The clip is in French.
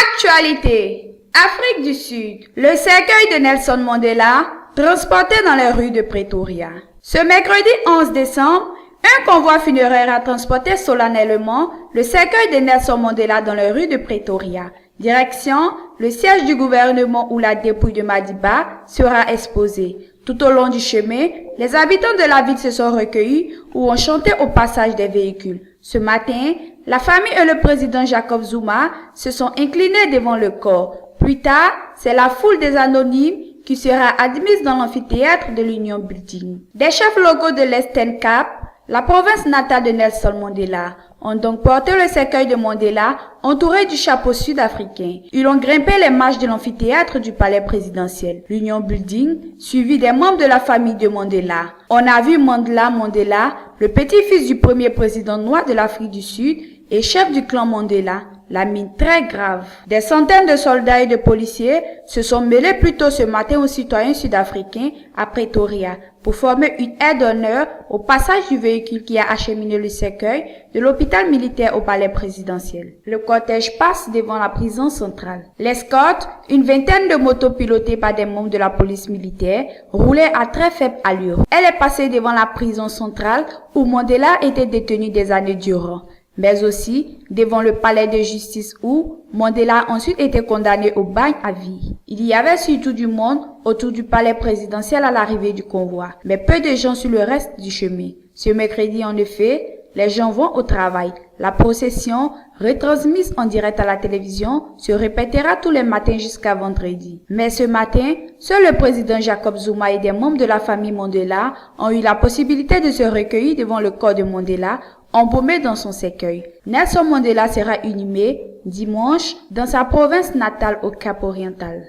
Actualité. Afrique du Sud. Le cercueil de Nelson Mandela transporté dans les rues de Pretoria. Ce mercredi 11 décembre, un convoi funéraire a transporté solennellement le cercueil de Nelson Mandela dans les rues de Pretoria. Direction, le siège du gouvernement où la dépouille de Madiba sera exposée. Tout au long du chemin, les habitants de la ville se sont recueillis ou ont chanté au passage des véhicules. Ce matin, la famille et le président Jacob Zuma se sont inclinés devant le corps. Plus tard, c'est la foule des anonymes qui sera admise dans l'amphithéâtre de l'Union Building. Des chefs locaux de l'Eastern Cape, la province natale de Nelson Mandela, ont donc porté le cercueil de Mandela entouré du chapeau sud-africain. Ils ont grimpé les marches de l'amphithéâtre du palais présidentiel, l'Union Building, suivi des membres de la famille de Mandela. On a vu Mandela, le petit-fils du premier président noir de l'Afrique du Sud et chef du clan Mandela, la mine très grave. Des centaines de soldats et de policiers se sont mêlés plus tôt ce matin aux citoyens sud-africains à Pretoria pour former une aire d'honneur au passage du véhicule qui a acheminé le cercueil de l'hôpital militaire au palais présidentiel. Le cortège passe devant la prison centrale. L'escorte, une vingtaine de motos pilotées par des membres de la police militaire, roulait à très faible allure. Elle est passée devant la prison centrale où Mandela était détenu des années durant, mais aussi devant le palais de justice où Mandela a ensuite été condamné au bagne à vie. Il y avait surtout du monde autour du palais présidentiel à l'arrivée du convoi, mais peu de gens sur le reste du chemin. Ce mercredi, en effet, les gens vont au travail. La procession, retransmise en direct à la télévision, se répétera tous les matins jusqu'à vendredi. Mais ce matin, seul le président Jacob Zuma et des membres de la famille Mandela ont eu la possibilité de se recueillir devant le corps de Mandela, embaumé dans son cercueil. Nelson Mandela sera inhumé dimanche dans sa province natale au Cap-Oriental.